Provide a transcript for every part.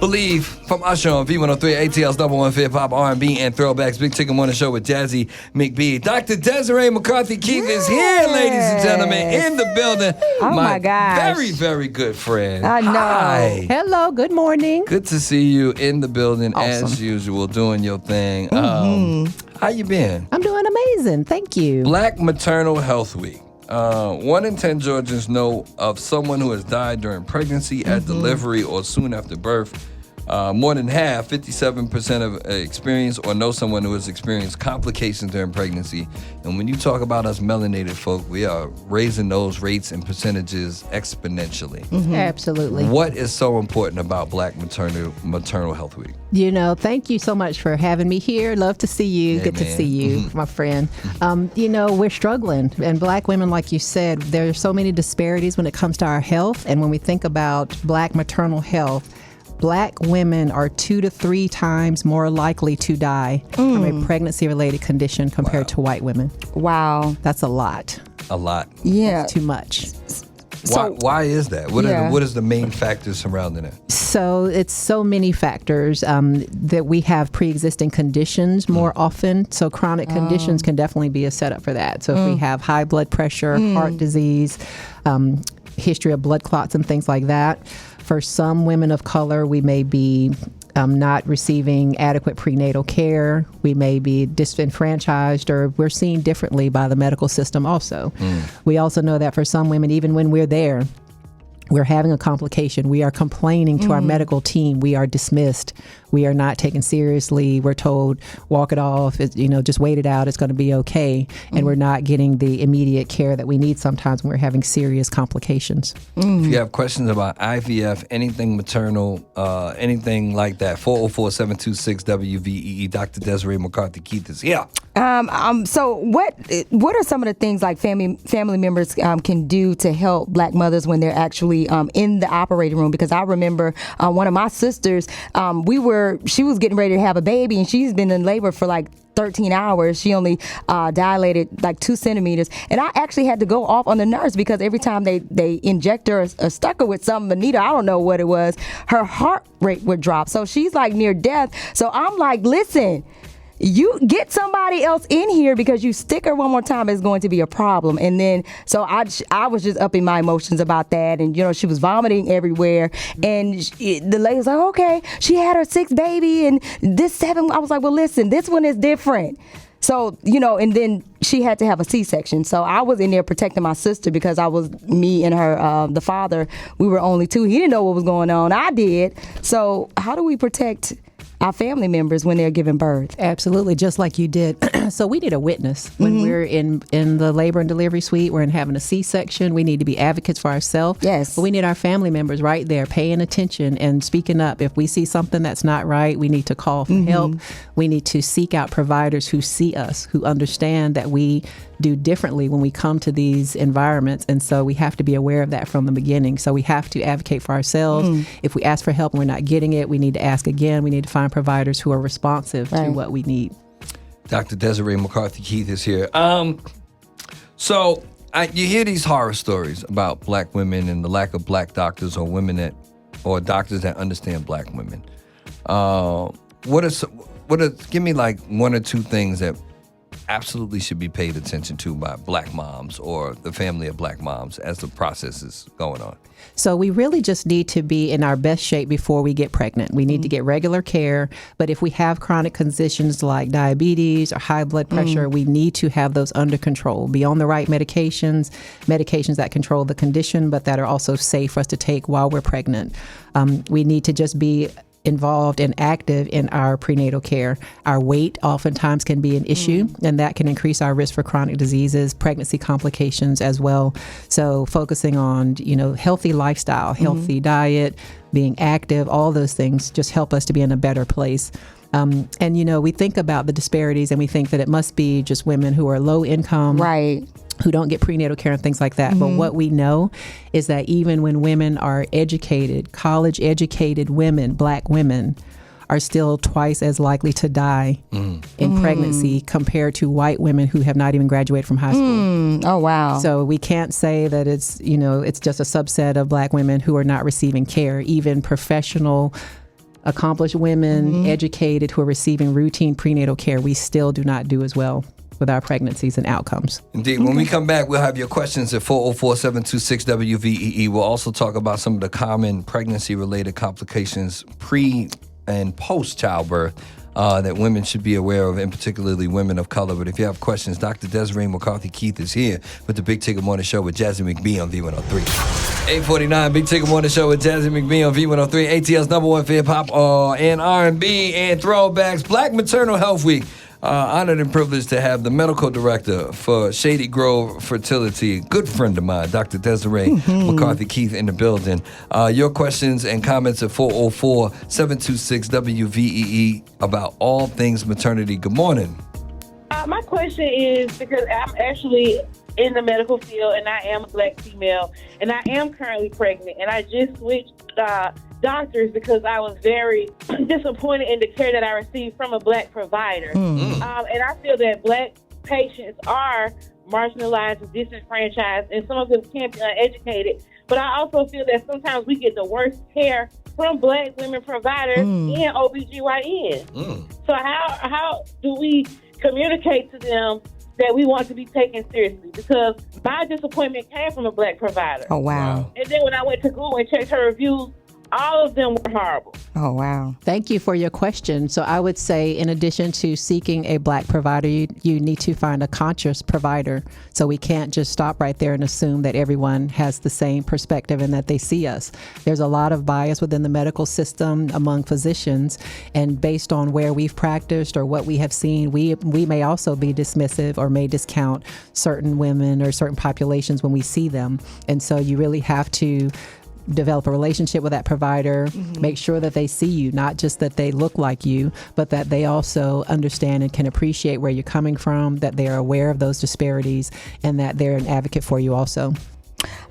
Believe from Usher on V103, ATL's number one hip hop, R&B, and throwbacks. Big Chicken Morning Show with Jazzy McBee. Dr. Desiree McCarthy Keith is here, ladies and gentlemen, in the building. Oh my gosh. Very, very good friend. I know. Hi. Hello, good morning. Good to see you in the building as usual, doing your thing. How you been? I'm doing amazing. Thank you. Black Maternal Health Week. 1 in 10 Georgians know of someone who has died during pregnancy, at delivery, or soon after birth. More than half, 57% of experience or know someone who has experienced complications during pregnancy. And when you talk about us melanated folk, we are raising those rates and percentages exponentially. Absolutely. What is so important about Black Maternal Health Week? Thank you so much for having me here. Love to see you. Hey, Good to see you, my friend. We're struggling. And Black women, like you said, there are so many disparities when it comes to our health. And when we think about Black maternal health, Black women are 2 to 3 times more likely to die from a pregnancy-related condition compared to white women. Wow. That's a lot. A lot. Yeah. That's too much. Why is that? What is the main factors surrounding it? So it's so many factors that we have pre-existing conditions more often. So chronic conditions can definitely be a setup for that. So if we have high blood pressure, heart disease, history of blood clots and things like that. For some women of color, we may be not receiving adequate prenatal care. We may be disenfranchised, or we're seen differently by the medical system also. We also know that for some women, even when we're there, we're having a complication. We are complaining to our medical team. We are dismissed. We are not taken seriously. We're told, walk it off, just wait it out. It's going to be okay. And we're not getting the immediate care that we need sometimes when we're having serious complications. If you have questions about IVF, anything maternal, anything like that, 404-726-WVEE. Dr. Desiree McCarthy Keith is here. So what are some of the things like family members can do to help Black mothers when they're actually in the operating room? Because I remember one of my sisters, she was getting ready to have a baby, and she's been in labor for like 13 hours. She only dilated like 2 centimeters. And I actually had to go off on the nurse because every time they inject her or stuck her with something, Anita, I don't know what it was, her heart rate would drop. So she's like near death. So I'm like, listen, you get somebody else in here, because you stick her one more time, it's going to be a problem. And then, so I was just up in my emotions about that. And, she was vomiting everywhere. And the lady's like, okay, she had her 6th baby and this 7. I was like, well, listen, this one is different. So, and then she had to have a C-section. So I was in there protecting my sister because me and her, the father, we were only 2. He didn't know what was going on. I did. So how do we protect our family members when they're giving birth? Absolutely, just like you did. So we need a witness when we're in the labor and delivery suite. We're having a C-section. We need to be advocates for ourselves. Yes. But we need our family members right there paying attention and speaking up. If we see something that's not right, we need to call for help. We need to seek out providers who see us, who understand that we do differently when we come to these environments. And so we have to be aware of that from the beginning. So we have to advocate for ourselves. If we ask for help and we're not getting it, we need to ask again. We need to find providers who are responsive to what we need. Dr. Desiree McCarthy Keith is here. So you hear these horror stories about Black women and the lack of Black doctors or doctors that understand Black women. Give me like 1 or 2 things that absolutely should be paid attention to by Black moms or the family of Black moms as the process is going on? So we really just need to be in our best shape before we get pregnant. We need to get regular care. But if we have chronic conditions like diabetes or high blood pressure, we need to have those under control. Be on the right medications that control the condition, but that are also safe for us to take while we're pregnant. We need to just be involved and active in our prenatal care. Our weight oftentimes can be an issue, and that can increase our risk for chronic diseases, pregnancy complications as well. So focusing on, healthy lifestyle, healthy diet, being active, all those things just help us to be in a better place. And, we think about the disparities and we think that it must be just women who are low income. Right. Who don't get prenatal care and things like that. But what we know is that even when women are educated, college-educated women, Black women, are still twice as likely to die in pregnancy compared to white women who have not even graduated from high school. Oh, wow. So we can't say that it's, it's just a subset of Black women who are not receiving care. Even professional accomplished women, educated, who are receiving routine prenatal care, we still do not do as well with our pregnancies and outcomes. Indeed. When we come back, we'll have your questions at 404-726-WVEE. We'll also talk about some of the common pregnancy-related complications pre and post childbirth that women should be aware of, and particularly women of color. But if you have questions, Dr. Desiree McCarthy Keith is here with the Big Ticket Morning Show with Jazzy McBee on V103. 849, Big Ticket Morning Show with Jazzy McBee on V103, ATL's number one for hip-hop and R&B and throwbacks. Black Maternal Health Week. Honored and privileged to have the medical director for Shady Grove Fertility, a good friend of mine, Dr. Desiree McCarthy Keith, in the building. Your questions and comments at 404-726-WVEE about all things maternity. Good morning. My question is, because I'm actually in the medical field and I am a black female and I am currently pregnant, and I just switched doctors because I was very disappointed in the care that I received from a black provider. And I feel that black patients are marginalized and disenfranchised, and some of them can't be uneducated. But I also feel that sometimes we get the worst care from black women providers and OBGYN. So how do we communicate to them that we want to be taken seriously? Because my disappointment came from a black provider. Oh, wow. And then when I went to Google and checked her reviews, all of them were horrible. Oh, wow. Thank you for your question. So I would say, in addition to seeking a black provider, you need to find a conscious provider. So we can't just stop right there and assume that everyone has the same perspective and that they see us. There's a lot of bias within the medical system among physicians, and based on where we've practiced or what we have seen, we may also be dismissive or may discount certain women or certain populations when we see them. And so you really have to develop a relationship with that provider, make sure that they see you, not just that they look like you, but that they also understand and can appreciate where you're coming from, that they are aware of those disparities, and that they're an advocate for you also.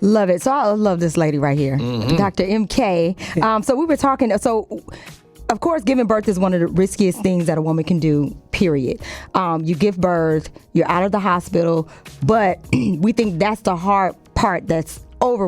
Love it. So I love this lady right here, Dr. MK. So we were talking, of course, giving birth is one of the riskiest things that a woman can do, period. You give birth, you're out of the hospital, but we think that's the hard part that's over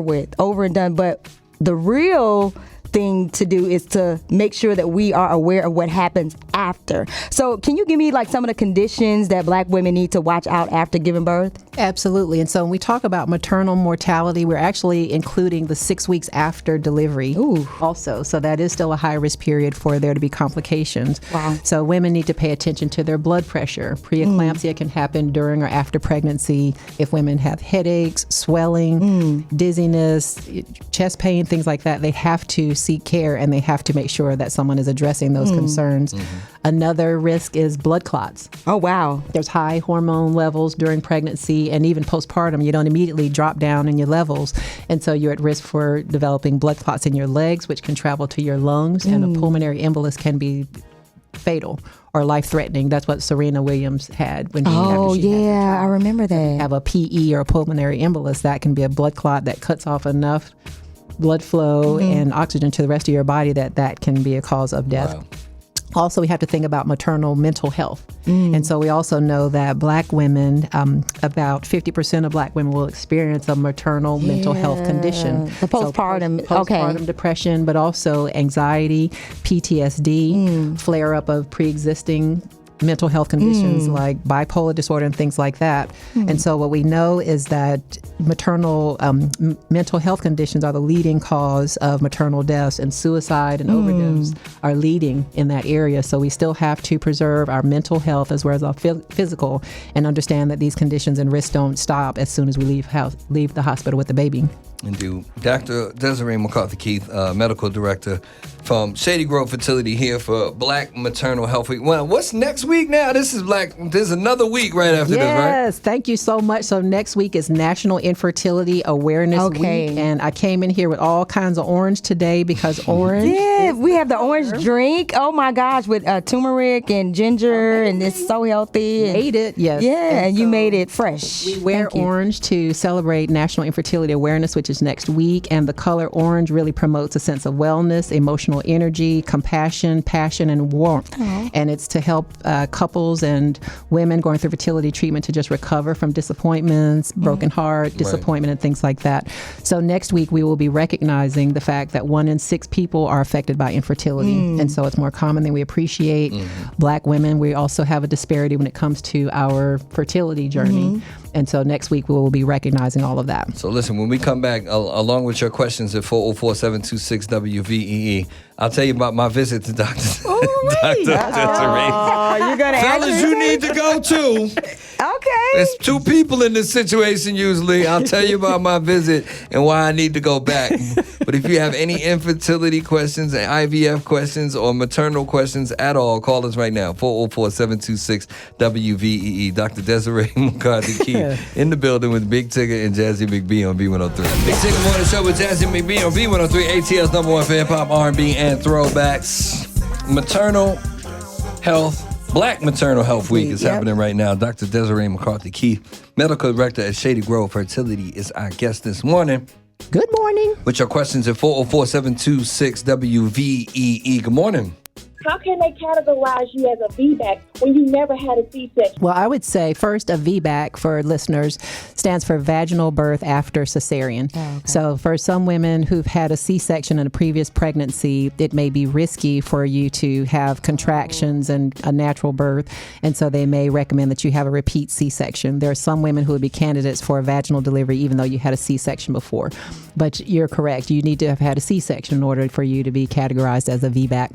and done. But the real thing to do is to make sure that we are aware of what happens after. So can you give me like some of the conditions that black women need to watch out after giving birth? Absolutely. And so when we talk about maternal mortality, we're actually including the 6 weeks after delivery also. So that is still a high risk period for there to be complications. Wow. So women need to pay attention to their blood pressure. Preeclampsia can happen during or after pregnancy if women have headaches, swelling, dizziness, chest pain, things like that. They have to seek care, and they have to make sure that someone is addressing those concerns. Another risk is blood clots. Oh, wow. There's high hormone levels during pregnancy, and even postpartum, you don't immediately drop down in your levels. And so you're at risk for developing blood clots in your legs, which can travel to your lungs, and a pulmonary embolus can be fatal or life-threatening. That's what Serena Williams had when Oh, yeah, I remember that. have a PE or a pulmonary embolus. That can be a blood clot that cuts off enough blood flow and oxygen to the rest of your body that can be a cause of death. Wow. Also, we have to think about maternal mental health. And so we also know that black women, about 50% of black women will experience a maternal mental health condition. The postpartum, postpartum depression, but also anxiety, PTSD, flare up of pre-existing mental health conditions like bipolar disorder and things like that. And so what we know is that maternal mental health conditions are the leading cause of maternal deaths, and suicide and overdose are leading in that area. So we still have to preserve our mental health as well as our physical, and understand that these conditions and risks don't stop as soon as we leave the hospital with the baby. Indeed. Dr. Desiree McCarthy Keith, medical director from Shady Grove Fertility, here for Black Maternal Health Week. Well, what's next week now? This is another week right after this, right? Yes, thank you so much. So next week is National Infertility Awareness Week, and I came in here with all kinds of orange today because orange. Yeah, we have the orange drink. Oh my gosh, with turmeric and ginger, and it's so healthy. Made it, yes. Yeah, and you made it fresh. We wear orange to celebrate National Infertility Awareness, which is next week, and the color orange really promotes a sense of wellness, emotional emotional energy, compassion, passion, and warmth. And it's to help couples and women going through fertility treatment to just recover from disappointments, broken heart, disappointment, and things like that. So next week, we will be recognizing the fact that 1 in 6 people are affected by infertility. And so it's more common than we appreciate. Black women, we also have a disparity when it comes to our fertility journey. And so next week, we will be recognizing all of that. So listen, when we come back, along with your questions at 404-726-WVEE, I'll tell you about my visit to Dr. Desiree. Oh, you're going to Fellas, you need to go too. Okay. There's 2 people in this situation usually. I'll tell you about my visit and why I need to go back. But if you have any infertility questions, IVF questions, or maternal questions at all, call us right now, 404-726-WVEE. Dr. Desiree McCarthy Key in the building with Big Tigger and Jazzy McBee on B103. Big Tigger Morning Show with Jazzy McBee on B103, ATL's #1 for hip-hop, R&B, and throwbacks. Maternal health. Black Maternal Health Week is happening right now. Dr. Desiree McCarthy Key, Medical Director at Shady Grove Fertility, is our guest this morning. Good morning. With your questions at 404-726-WVEE. Good morning. How can they categorize you as a VBAC when you never had a C-section? Well, I would say first a VBAC for listeners stands for vaginal birth after cesarean. So for some women who've had a C-section in a previous pregnancy, it may be risky for you to have contractions and a natural birth. And so they may recommend that you have a repeat C-section. There are some women who would be candidates for a vaginal delivery even though you had a C-section before. But you're correct. You need to have had a C-section in order for you to be categorized as a VBAC.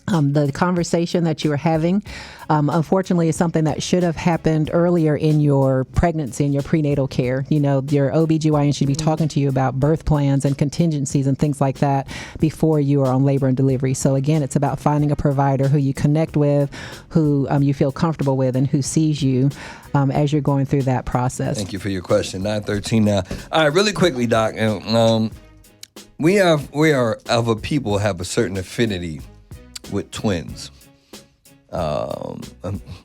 The conversation that you are having, unfortunately, is something that should have happened earlier in your pregnancy and your prenatal care. You know, your OBGYN should be talking to you about birth plans and contingencies and things like that before you are on labor and delivery. So again, it's about finding a provider who you connect with, who you feel comfortable with, and who sees you as you're going through that process. Thank you for your question. 9:13 now. All right, really quickly, Doc. We are of a people have a certain affinity with twins.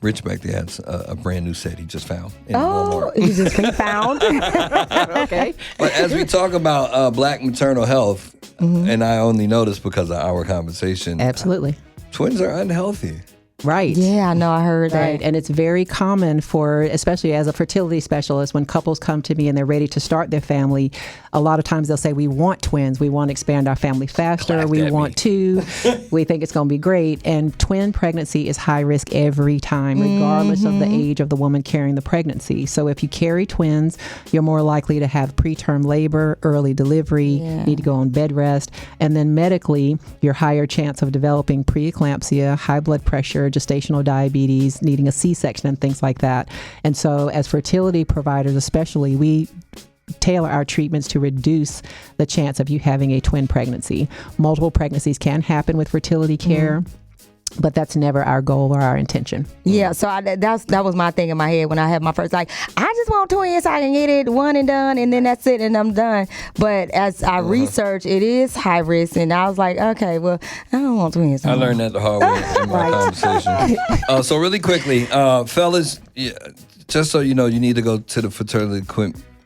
Rich back there has a brand new set he just found in Walmart. You just found. Okay. But as we talk about Black maternal health, and I only know this because of our conversation. Absolutely. Twins are unhealthy. Right. Yeah, I know. I heard Right. that. And it's very common for, especially as a fertility specialist, when couples come to me and they're ready to start their family, a lot of times they'll say, we want twins. We want to expand our family faster. Clap We at want me. 2. We think it's going to be great. And twin pregnancy is high risk every time, regardless of the age of the woman carrying the pregnancy. So if you carry twins, you're more likely to have preterm labor, early delivery, need to go on bed rest. And then medically, you're higher chance of developing preeclampsia, high blood pressure, gestational diabetes, needing a C-section and things like that. And so as fertility providers especially, we tailor our treatments to reduce the chance of you having a twin pregnancy. Multiple pregnancies can happen with fertility care. But that's never our goal or our intention. Yeah, so that was my thing in my head when I had my first. Like, I just want twins so I can get it one and done, and then that's it, and I'm done. But as I researched, it is high risk, and I was like, okay, well, I don't want twins. I learned that the hard way in my conversation. So really quickly, fellas, just so you know, you need to go to the fertility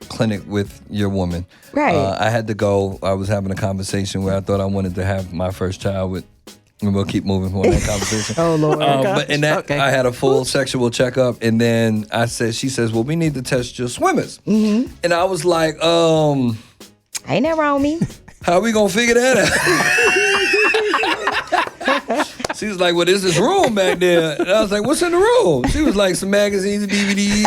clinic with your woman. Right. I had to go. I was having a conversation where I thought I wanted to have my first child with. And we'll keep moving on that conversation. Oh, Lord. But in that, I had a full sexual checkup, and then she says, well, we need to test your swimmers. And I was like, Ain't that wrong with me? how are we going to figure that out? She was like, well, there's this room back there. And I was like, what's in the room? She was like, some magazines and DVDs.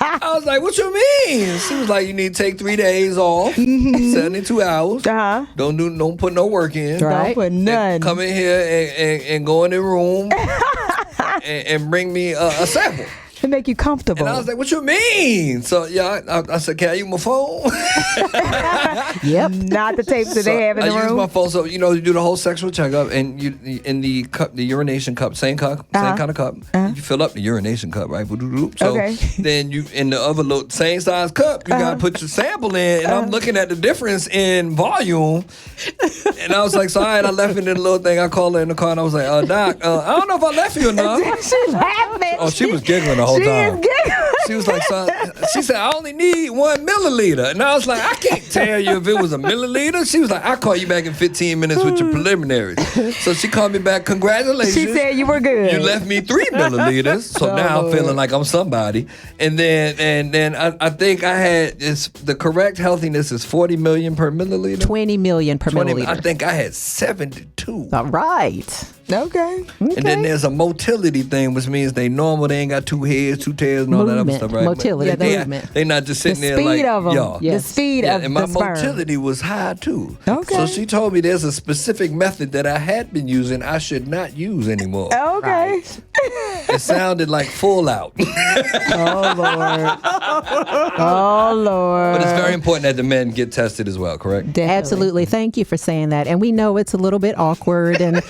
I was like, what you mean? She was like, you need to take 3 days off, 72 hours. Don't put no work in. Don't put none. Come in here and go in the room and bring me a sample. To make you comfortable. And I was like, what you mean? So, I said, can I use my phone? Yep. Not the tapes that they have in the I use room. my phone. So, you do the whole sexual checkup, and you in the cup, the urination cup, same kind of cup. You fill up the urination cup, right? So then you, in the other little, same size cup, you got to put your sample in, and I'm looking at the difference in volume. And I was like, so all right, I left it in the little thing. I called her in the car, and I was like, Doc, I don't know if I left you enough. She's laughing. Oh, she was giggling the whole time. She is giggling. She was like, son, she said, I only need 1 milliliter. And I was like, I can't tell you if it was a milliliter. She was like, I'll call you back in 15 minutes with your preliminaries. So she called me back, congratulations. She said you were good. You left me 3 milliliters. So now I'm feeling like I'm somebody. And then I think I had, the correct healthiness is 40 million per milliliter. 20 million per milliliter. I think I had 72. All right. Okay. And then there's a motility thing, which means they normal. They ain't got 2 heads, 2 tails, and all that other stuff, right? Motility, movement. They not just sitting there like, speed of them. y'all. The speed of and my the sperm. motility was high too. Okay. So she told me there's a specific method that I had been using I should not use anymore. Okay. Right. It sounded like full out. Oh Lord. Oh Lord. But it's very important that the men get tested as well, correct? Definitely. Absolutely. Thank you for saying that. And we know it's a little bit awkward and,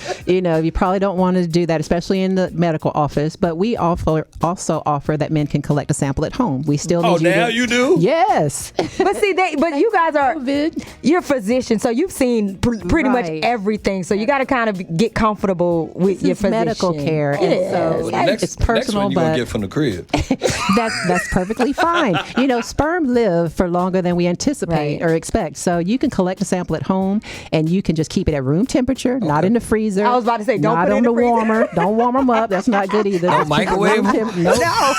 you probably don't want to do that, especially in the medical office. But we also offer that men can collect a sample at home. We still need you do? Yes. But see, but you guys are, you're physicians, so you've seen pretty much Right. everything. So you got to kind of get comfortable with your physician. medical care. And so it's personal, next one you're going but to get from the crib. that's perfectly fine. Sperm live for longer than we anticipate Right. or expect. So you can collect a sample at home and you can just keep it at room temperature, not in the freezer. I was about to say, don't not put it on in the the freezer. warmer. Don't warm them up. That's not good either. Don't microwave them? No.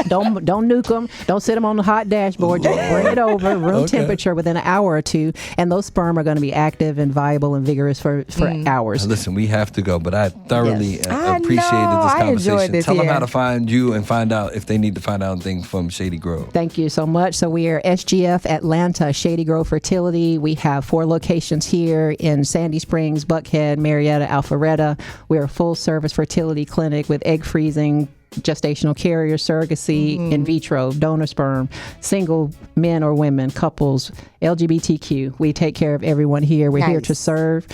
Don't nuke them. Don't sit them on the hot dashboard. Just bring it over room temperature within an hour or two, and those sperm are going to be active and viable and vigorous for hours. Listen, we have to go, but I thoroughly I appreciated this know. I conversation. enjoyed this, Tell them yeah. how to find you and find out if they need to find out anything from Shady Grove. Thank you so much. So we are SGF Atlanta, Shady Grove Fertility. We have 4 locations here in Sandy Springs, Buckhead, Marietta, Alpharetta. We're a full-service fertility clinic with egg freezing, gestational carrier surrogacy, in vitro, donor sperm, single men or women, couples, LGBTQ. We take care of everyone here. We're here to serve.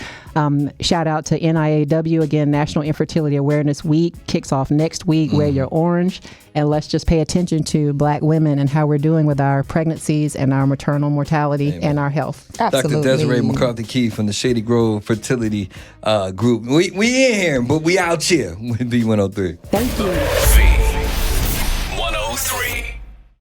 Shout out to NIAW, again, National Infertility Awareness Week kicks off next week. Wear your orange, and let's just pay attention to Black women and how we're doing with our pregnancies and our maternal mortality and our health. Absolutely. Dr. Desiree McCarthy Key from the Shady Grove Fertility Group. We in here, but we out here with B103. Thank you.